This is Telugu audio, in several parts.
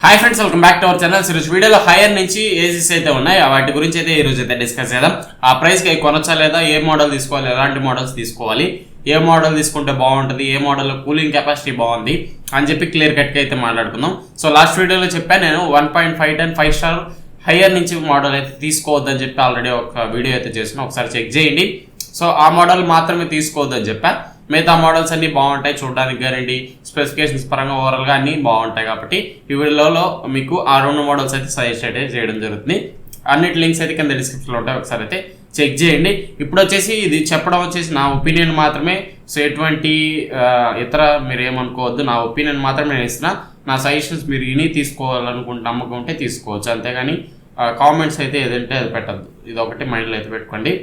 Hi friends, welcome back to our channel. ఈరోజు వీడియోలో హైయర్ నుంచి ఏసీస్ అయితే ఉన్నాయి, వాటి గురించి అయితే ఈ రోజు అయితే డిస్కస్ చేద్దాం. ఆ ప్రైస్కి కొనొచ్చా లేదా, ఏ మోడల్ తీసుకోవాలి, ఎలాంటి మోడల్స్ తీసుకోవాలి, ఏ మోడల్ తీసుకుంటే బాగుంటుంది, ఏ మోడల్లో కూలింగ్ కెపాసిటీ బాగుంది అని చెప్పి క్లియర్ కట్గా అయితే మాట్లాడుకుందాం. సో లాస్ట్ వీడియోలో చెప్పాను నేను 1.5 టన్ 5 స్టార్ హైయర్ నుంచి మోడల్ అయితే తీసుకోవద్దని చెప్పి ఆల్రెడీ ఒక వీడియో అయితే చేసిన, ఒకసారి చెక్ చేయండి. సో ఆ మోడల్ మాత్రమే తీసుకోవద్దని చెప్పా. మిగతా మోడల్స్ అన్ని బాగుంటాయి, చూడడానికి గ్యారంటీ, స్పెసిఫికేషన్స్ పరంగా ఓవరాల్గా అన్ని బాగుంటాయి. కాబట్టి ఈ వీడియోలో మీకు ఆ రెండు మోడల్స్ అయితే సజెస్ట్ అయితే చేయడం జరుగుతుంది. అన్నిటి లింక్స్ అయితే కింద డిస్క్రిప్షన్లో ఉంటాయి, ఒకసారి అయితే చెక్ చేయండి. ఇప్పుడు వచ్చేసి ఇది చెప్పడం వచ్చేసి నా ఒపీనియన్ మాత్రమే. సో ఎటువంటి ఇతర మీరు ఏమనుకోవద్దు, నా ఒపీనియన్ మాత్రమే నేను ఇస్తున్నా. నా సజెషన్స్ మీరు ఇని తీసుకోవాలనుకుంటే నమ్మకం ఉంటే తీసుకోవచ్చు, అంతేగాని కామెంట్స్ అయితే ఏదంటే అది పెట్టద్దు. ఇది ఒకటి మైండ్లో అయితే పెట్టుకోండి.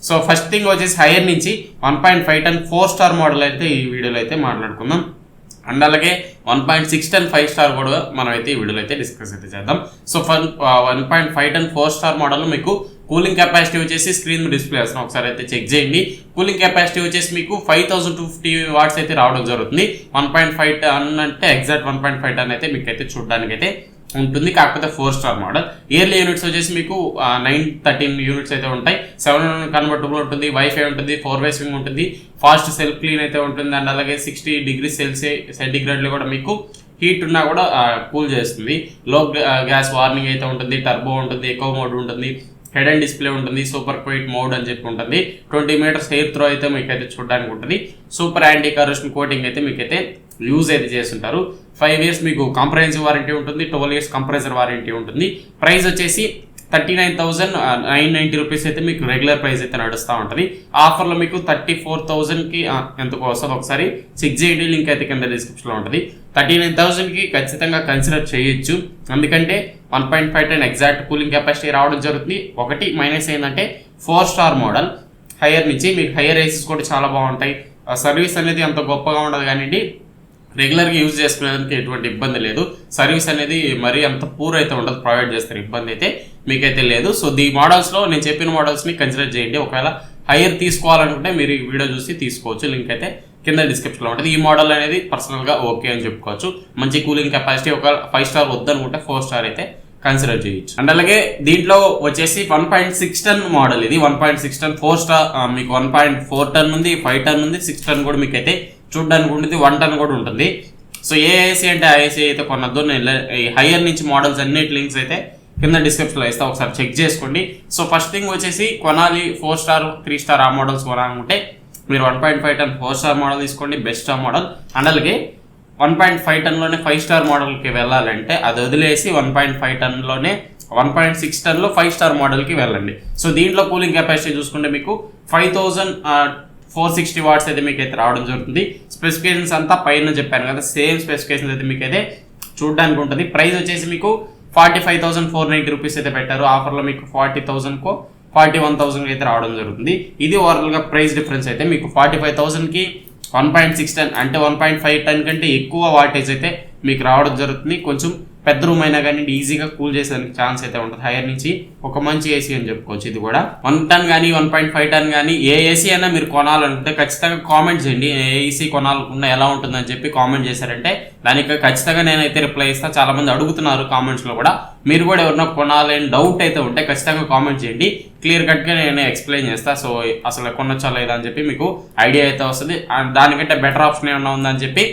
సో ఫస్ట్ థింగ్ వచ్చేసి హైయర్ నుంచి 1.5 టన్ 4 స్టార్ మోడల్ అయితే ఈ వీడియోలో అయితే మాట్లాడుకుందాం. అండ్ అలాగే 1.6 టన్ 5 స్టార్ కూడా మనం అయితే ఈ వీడియోలో అయితే డిస్కస్ అయితే చేద్దాం. సో 1.5 టన్ 4 స్టార్ మోడల్ మీకు కూలింగ్ కెపాసిటీ వచ్చేసి స్క్రీన్ డిస్ప్లే చేస్తున్నాం, ఒకసారి అయితే చెక్ చేయండి. కూలింగ్ కెపాసిటీ వచ్చేసి మీకు 5250 వాట్స్ అయితే రావడం జరుగుతుంది. 1.5 టన్ అంటే ఎగ్జాక్ట్ 1.5 టన్ అయితే మీకు అయితే చూడడానికి అయితే ఉంటుంది, కాకపోతే 4 స్టార్ మోడల్. ఇయర్లీ యూనిట్స్ వచ్చేసి మీకు 913 యూనిట్స్ అయితే ఉంటాయి. 7 కన్వర్టబుల్ ఉంటుంది, వైఫై ఉంటుంది, 4-way స్వింగ్ ఉంటుంది, ఫాస్ట్ సెల్ఫ్ క్లీన్ అయితే ఉంటుంది. అండ్ అలాగే 60 డిగ్రీ సెంటిగ్రేడ్లో కూడా మీకు హీట్ ఉన్నా కూడా కూల్ చేస్తుంది. లో గ్యాస్ వార్నింగ్ అయితే ఉంటుంది, టర్బో ఉంటుంది, ఎకో మోడ్ ఉంటుంది, హెడ్ అండ్ డిస్ప్లే ఉంటుంది, సూపర్ క్వైట్ మోడ్ అని చెప్పి ఉంటుంది. 20 మీటర్స్ ఎయిర్ త్రో అయితే మీకైతే చూడడానికి ఉంటుంది. సూపర్ యాంటీ కరోషన్ కోటింగ్ అయితే మీకైతే యూజ్ అయితే చేస్తుంటారు. 5 ఇయర్స్ మీకు కాంప్రహెన్సివ్ వారంటీ ఉంటుంది, 12 ఇయర్స్ కంప్రెసర్ వారంటీ ఉంటుంది. ప్రైస్ వచ్చేసి 39,990 రూపీస్ అయితే మీకు రెగ్యులర్ ప్రైస్ అయితే నడుస్తూ ఉంటుంది. ఆఫర్లో మీకు 34,000కి ఎంతకు వస్తుంది ఒకసారి చెక్ చేయండి, లింక్ అయితే కింద డిస్క్రిప్షన్లో ఉంటుంది. 39,000కి ఖచ్చితంగా కన్సిడర్ చేయొచ్చు, ఎందుకంటే 1.5 టన్ ఎగ్జాక్ట్ కూలింగ్ కెపాసిటీ రావడం జరుగుతుంది. ఒకటి మైనస్ ఏంటంటే 4 స్టార్ మోడల్ హైయర్ నుంచి మీకు హైయర్ ఏసీస్ కూడా చాలా బాగుంటాయి. సర్వీస్ అనేది అంత గొప్పగా ఉండదు, కానీ రెగ్యులర్గా యూజ్ చేసుకునేందుకు ఎటువంటి ఇబ్బంది లేదు. సర్వీస్ అనేది మరీ అంత పూర్ అయితే ఉండదు, ప్రొవైడ్ చేస్తారు, ఇబ్బంది అయితే మీకైతే లేదు. సో ఈ మోడల్స్లో నేను చెప్పిన మోడల్స్ని కన్సిడర్ చేయండి. ఒకవేళ హైయర్ తీసుకోవాలనుకుంటే మీరు ఈ వీడియో చూసి తీసుకోవచ్చు, లింక్ అయితే కింద డిస్క్రిప్షన్లో ఉంటుంది. ఈ మోడల్ అనేది పర్సనల్గా ఓకే అని చెప్పుకోవచ్చు. మంచి కూలింగ్ కెపాసిటీ, ఒక 5 స్టార్ వద్దనుకుంటే 4 స్టార్ అయితే కన్సిడర్ చేయొచ్చు. అండ్ అలాగే దీంట్లో వచ్చేసి 1.6 టన్ మోడల్, ఇది 1.6 టన్ 4 స్టార్ మీకు 1.4 టన్ ఉంది, 5 టన్ ఉంది, 6 టన్ కూడా మీకు అయితే చూడడానికి ఉంటుంది, 1 టన్ కూడా ఉంటుంది. సో ఏ ఏసీ అంటే ఆ ఏసీ అయితే కొనద్దు. నేను ఈ హైయర్ నుంచి మోడల్స్ అన్నిటి లింక్స్ అయితే కింద డిస్క్రిప్షన్లో ఇస్తా, ఒకసారి చెక్ చేసుకోండి. సో ఫస్ట్ థింగ్ వచ్చేసి కొనాలి 4 స్టార్ 3 స్టార్ ఆ మోడల్స్ కొనాలనుకుంటే మీరు 1.5 టన్ 4 స్టార్ మోడల్ తీసుకోండి, బెస్ట్ ఆ మోడల్. అండ్ అలాగే 1.5 టన్లోనే 5 స్టార్ మోడల్కి వెళ్ళాలంటే అది వదిలేసి 1.5 టన్లోనే 1.6 టన్లో 5 స్టార్ మోడల్కి వెళ్ళండి. సో దీంట్లో కూలింగ్ కెపాసిటీ చూసుకుంటే మీకు 5460 వాట్స్ అయితే మీకు అయితే రావడం జరుగుతుంది. స్పెసిఫికేషన్స్ అంతా పైన చెప్పాను కదా, సేమ్ స్పెసిఫికేషన్స్ అయితే మీకు అయితే చూడడానికి ఉంటుంది. ప్రైస్ వచ్చేసి మీకు 45,490 రూపీస్ అయితే పెట్టారు. ఆఫర్లో మీకు 40,000కో 41,000 అయితే రావడం జరుగుతుంది. ఇది ఓవరాల్గా ప్రైస్ డిఫరెన్స్ అయితే మీకు 45,000కి 1.6 టన్ అంటే 1.5 టన్ కంటే ఎక్కువ వాటేజ్ అయితే మీకు రావడం జరుగుతుంది. కొంచెం పెద్ద రూమ్ అయినా కానీ ఈజీగా కూల్ చేసేదానికి ఛాన్స్ అయితే ఉంటుంది. హైయర్ నుంచి ఒక మంచి ఏసీ అని చెప్పుకోవచ్చు. ఇది కూడా 1 టన్ కానీ 1.5 టన్ కానీ ఏ ఏసీ అయినా మీరు కొనాలనుకుంటే ఖచ్చితంగా కామెంట్ చేయండి. ఏ ఏసీ కొనాలనుకున్నా ఎలా ఉంటుందని చెప్పి కామెంట్ చేశారంటే దానికి ఖచ్చితంగా నేనైతే రిప్లై ఇస్తాను. చాలా మంది అడుగుతున్నారు కామెంట్స్లో కూడా. మీరు కూడా ఎవరైనా కొనాలని డౌట్ అయితే ఉంటే ఖచ్చితంగా కామెంట్ చేయండి, క్లియర్ కట్గా నేను ఎక్స్ప్లెయిన్ చేస్తాను. సో అసలు కొనొచ్చా లేదా అని చెప్పి మీకు ఐడియా అయితే వస్తుంది. దానికంటే బెటర్ ఆప్షన్ ఏమన్నా ఉందని చెప్పి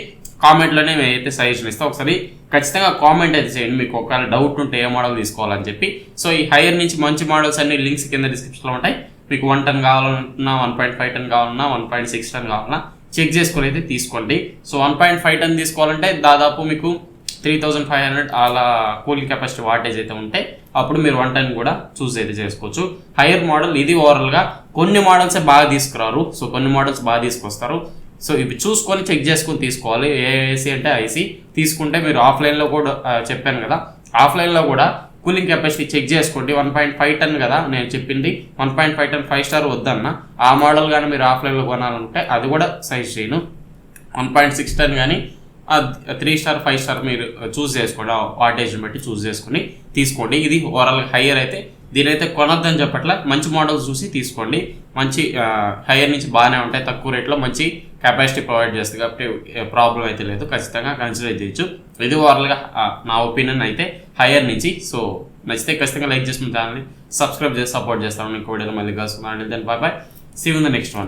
కామెంట్లోనే అయితే సజెషన్ ఇస్తాను. ఒకసారి ఖచ్చితంగా కామెంట్ అయితే చేయండి మీకు ఒకవేళ డౌట్ ఉంటే ఏ మోడల్ తీసుకోవాలని చెప్పి. సో ఈ హైయర్ నుంచి మంచి మోడల్స్ అన్ని లింక్స్ కింద డిస్క్రిప్షన్లో ఉంటాయి. మీకు 1 టన్ కావాలన్నా, 1.5 టన్ కావాలన్నా, 1.6 టన్ కావాలన్నా చెక్ చేసుకొని అయితే తీసుకోండి. సో 1.5 టన్ తీసుకోవాలంటే దాదాపు మీకు 3500 అలా కూలింగ్ కెపాసిటీ వాటేజ్ అయితే ఉంటే అప్పుడు మీరు 1 టన్ కూడా చూస్ అయితే చేసుకోవచ్చు. హైయర్ మోడల్ ఇది ఓవరాల్గా కొన్ని మోడల్సే బాగా తీసుకురారు, సో కొన్ని మోడల్స్ బాగా తీసుకొస్తారు. సో ఇవి చూసుకొని చెక్ చేసుకొని తీసుకోవాలి. ఏ ఏసీ అంటే ఐసీ తీసుకుంటే మీరు ఆఫ్లైన్లో కూడా చెప్పాను కదా, ఆఫ్లైన్లో కూడా కూలింగ్ కెపాసిటీ చెక్ చేసుకోండి. 1.5 టన్ కదా నేను చెప్పింది, 1.5 టన్ 5 స్టార్ వద్దన్న ఆ మోడల్ కానీ మీరు ఆఫ్లైన్లో కొనాలంటే అది కూడా సైజ్ చేయను. 1.6 టన్ కానీ 3 స్టార్ 5 స్టార్ మీరు చూస్ చేసుకోండి, వాటేజ్ని బట్టి చూస్ చేసుకొని తీసుకోండి. ఇది ఓవరాల్ హైయర్ అయితే దీనైతే కొనొద్దని చెప్పట్ల, మంచి మోడల్స్ చూసి తీసుకోండి. మంచి హైయర్ నుంచి బాగానే ఉంటాయి, తక్కువ రేట్లో మంచి కెపాసిటీ ప్రొవైడ్ చేస్తుంది కాబట్టి ప్రాబ్లం అయితే లేదు, ఖచ్చితంగా కన్సిడర్ చేయొచ్చు. ఇది ఓవరాల్గా నా ఒపీనియన్ అయితే హైయర్ నుంచి. సో నచ్చితే ఖచ్చితంగా లైక్ చేసి మన ఛానల్ని సబ్స్క్రైబ్ చేసి సపోర్ట్ చేస్తాను. ఇంకో వీడియోలో మళ్ళీ కలుసుకున్నాను. Then bye bye, see you in the next one.